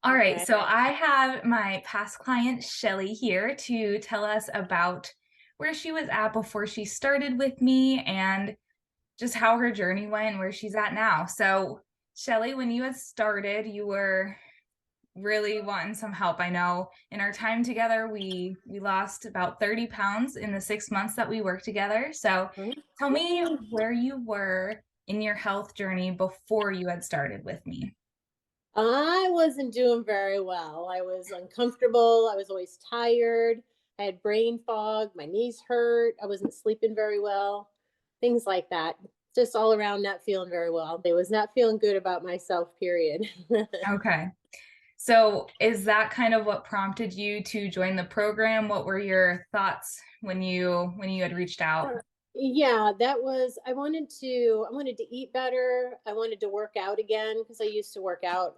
All right, Okay. so I have my past client, Shelley, here to tell us about where she was at before she started with me and just how her journey went and where she's at now. So, Shelley, when you had started, you were really wanting some help. I know in our time together, we lost about 30 pounds in the 6 months that we worked together. So, tell me Yay. where you were in your health journey before you had started with me. I wasn't doing very well. I was uncomfortable. I was always tired. I had brain fog. My knees hurt. I wasn't sleeping very well. Things like that. Just all around not feeling very well. I was not feeling good about myself, period. Okay. So, is that kind of what prompted you to join the program? What were your thoughts when you had reached out? Yeah, that was I wanted to eat better. I wanted to work out again because I used to work out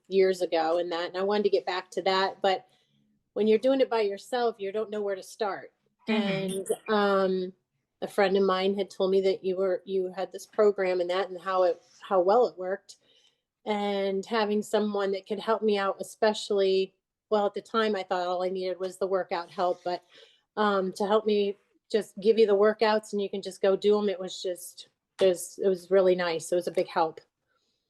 years ago and I wanted to get back to that, but when you're doing it by yourself, you don't know where to start. Hmm. And a friend of mine had told me that you had this program and how well it worked, and having someone that could help me out, especially, well, at the time I thought all I needed was the workout help, but to help me just give you the workouts and you can just go do them. It was really nice. It was a big help.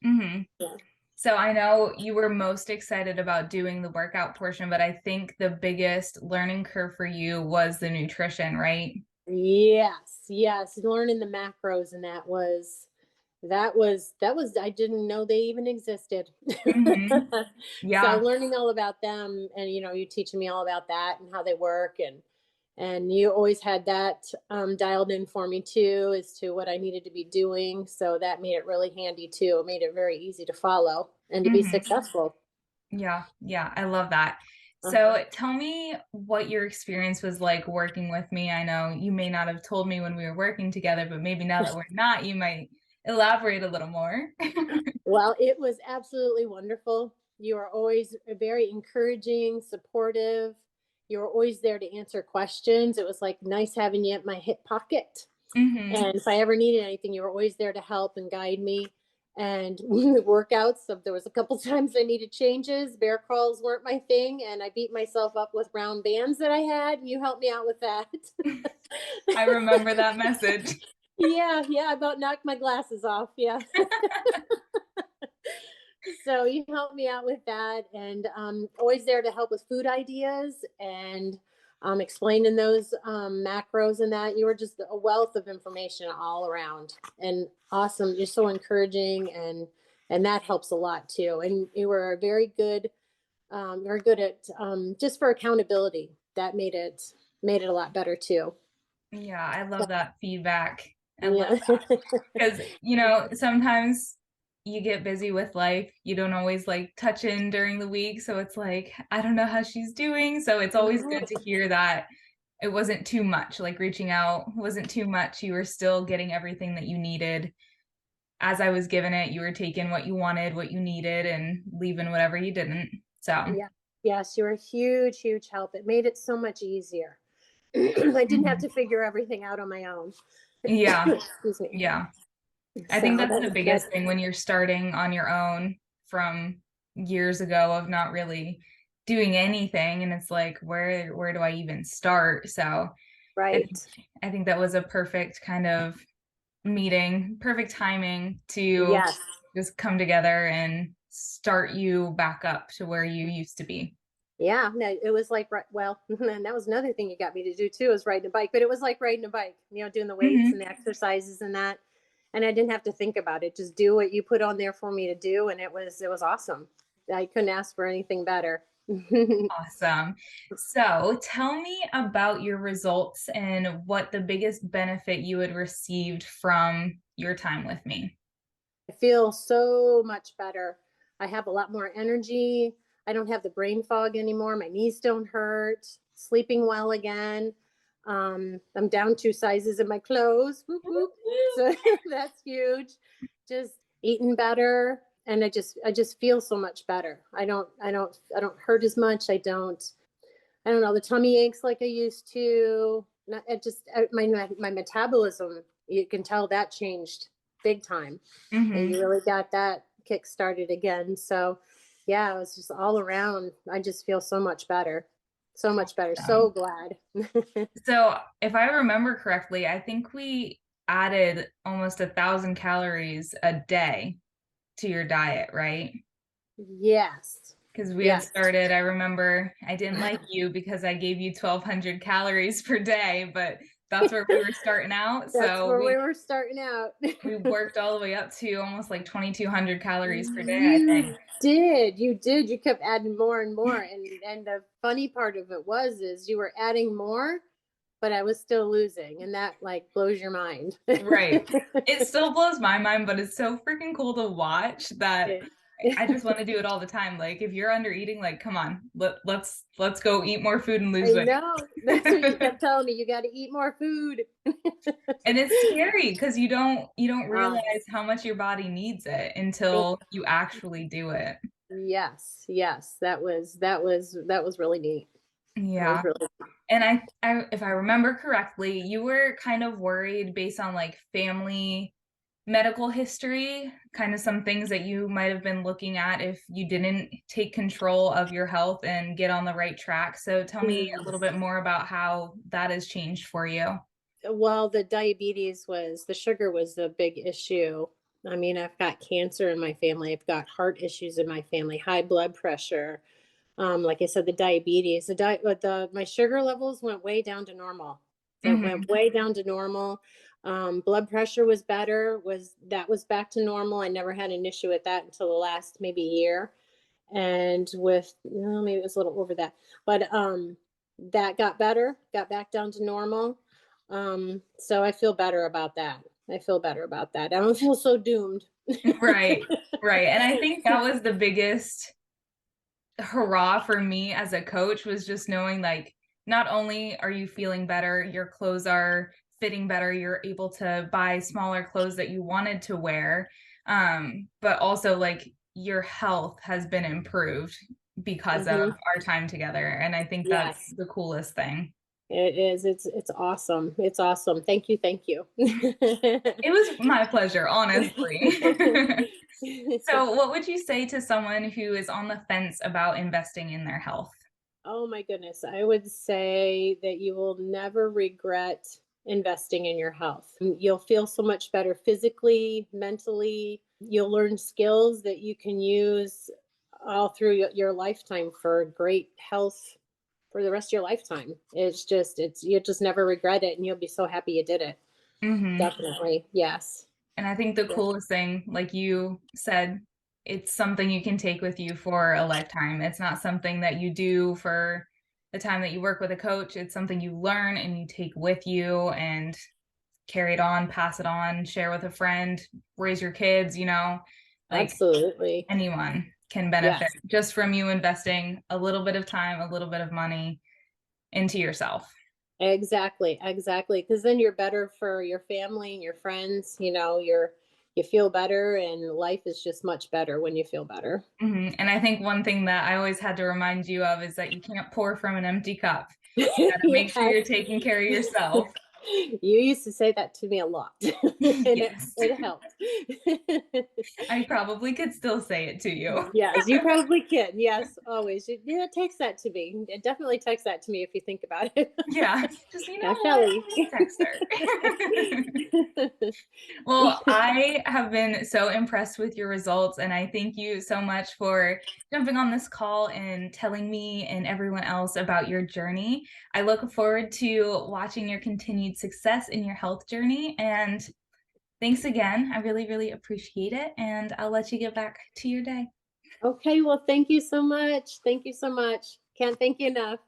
Hmm. Yeah. So I know you were most excited about doing the workout portion, but I think the biggest learning curve for you was the nutrition, right? Yes, yes. Learning the macros, and that was I didn't know they even existed. Hmm. So Yeah. learning all about them, and you teaching me all about that and how they work, and you always had that dialed in for me too as to what I needed to be doing. So that made it really handy too. It made it very easy to follow and to be Hmm. successful. Yeah. Yeah. I love that. Uh-huh. So tell me what your experience was like working with me. I know you may not have told me when we were working together, but maybe now that we're not, you might elaborate a little more. Well, it was absolutely wonderful. You are always very encouraging, supportive. You were always there to answer questions. It was like nice having you at my hip pocket. Hmm. And if I ever needed anything, you were always there to help and guide me. And the workouts, so there was a couple times I needed changes. Bear crawls weren't my thing, and I beat myself up with round bands that I had, and you helped me out with that. I remember that message. Yeah, yeah, I about knocked my glasses off. Yeah. So you helped me out with that, and always there to help with food ideas and explaining those macros and that. You were just a wealth of information all around, and awesome. You're so encouraging, and that helps a lot too. And you were very good at just for accountability. That made it a lot better too. Yeah, I love that feedback. I love Yeah. because sometimes you get busy with life, you don't always like touch in during the week, so it's like I don't know how she's doing, so it's always good to hear that it wasn't too much, like reaching out wasn't too much. You were still getting everything that you needed as I was given it. You were taking what you wanted, what you needed, and leaving whatever you didn't. So Yeah. Yes, you're a huge, huge help. It made it so much easier. I didn't have mhm. to figure everything out on my own. Yeah, Excuse me. yeah. I think So that's the that's biggest thing when you're starting on your own from years ago of not really doing anything, and it's like where do I even start? So I think right. I think that was a perfect kind of meeting, perfect timing to Yes. just come together and start you back up to where you used to be. Yeah. No, it was like well, and that was another thing you got me to do too, is riding a bike. But it was like riding a bike, doing the weights Hmm. and the exercises and that. And I didn't have to think about it. Just do what you put on there for me to do, and it was awesome. I couldn't ask for anything better. Awesome. So tell me about your results and what the biggest benefit you had received from your time with me. I feel so much better. I have a lot more energy. I don't have the brain fog anymore. My knees don't hurt. Sleeping well again. I'm down 2 sizes in my clothes. Whoop, whoop. So that's huge. Just eating better, and I just feel so much better. I don't hurt as much. I don't know, the tummy aches like I used to. Not, it just my metabolism. You can tell that changed big time, and Hmm. you really got that kick started again. So, Yeah, it was just all around. I just feel so much better. So much better. So Um, glad. so if I remember correctly, I think we added almost 1,000 calories a day to your diet, right? Yes. Because we had Yes. started, I remember I didn't like you because I gave you 1,200 calories per day, but that's where we were starting out. That's So where we we were starting out. we worked all the way up to almost like 2,200 calories per day, I You think. did. You did. You kept adding more and more. And the funny part of it was is you were adding more, but I was still losing. And that like blows your mind. Right. It still blows my mind, but it's so freaking cool to watch that It- I just want to do it all the time. Like if you're under eating, like come on, let's go eat more food and lose I weight. know. That's what you kept telling me. You got to eat more food. And it's scary because you don't Ah, realize how much your body needs it it, until you actually do it. yes, yes. That was really neat. That was Yeah. really And I if I remember correctly, you were kind of worried based on like family medical history, kind of some things that you might have been looking at if you didn't take control of your health and get on the right track. So tell me a neat. little bit more about how that has changed for you. Well, the sugar was a big issue. I mean, I've got cancer in my family. I've got heart issues in my family, high blood pressure. Like I said, the diabetes, my sugar levels went way down to normal. It went Hmm. way down to normal. Blood pressure was better, was back to normal. I never had an issue with that until the last maybe year. And with, well, maybe it was a little over that, but that got better, got back down to normal. So I feel better about that. I feel better about that. I don't feel so doomed. Right, right. And I think that was the biggest hurrah for me as a coach was just knowing like not only are you feeling better, your clothes are fitting better, you're able to buy smaller clothes that you wanted to wear, but also like your health has been improved because of Hmm. our time together. And I think that's Yes, the coolest thing. it is. It's awesome. It's awesome. Thank you. Thank you. It was my pleasure, honestly. So, what would you say to someone who is on the fence about investing in their health? Oh my goodness. I would say that you will never regret investing in your health. You'll feel so much better physically, mentally. You'll learn skills that you can use all through your lifetime for great health for the rest of your lifetime. You just never regret it and you'll be so happy you did it. Hmm. Definitely. Yes. And I think the Yeah. coolest thing, like you said, it's something you can take with you for a lifetime. It's not something that you do for the time that you work with a coach. It's something you learn and you take with you and carry it on, pass it on, share with a friend, raise your kids, like Absolutely. anyone can benefit Yes. just from you investing a little bit of time, a little bit of money into yourself. Exactly, exactly. Because then you're better for your family and your friends. You feel better, and life is just much better when you feel better. And I think one thing that I always had to remind you of is that you can't pour from an empty cup. You gotta make sure Yes. you're taking care of yourself. You used to say that to me a lot, and it, Yes. it helped. I probably could still say it to you. Yes, you probably can. Yes, always. Yeah, text that to me. Definitely text that to me if you think about it. Yeah. Just, you Now, know what? Shelley. Text her. Well, I have been so impressed with your results, and I thank you so much for jumping on this call and telling me and everyone else about your journey. I look forward to watching your continued success in your health journey. And thanks again. I really, really appreciate it. And I'll let you get back to your day. Okay, well, thank you so much. Thank you so much. Can't thank you enough.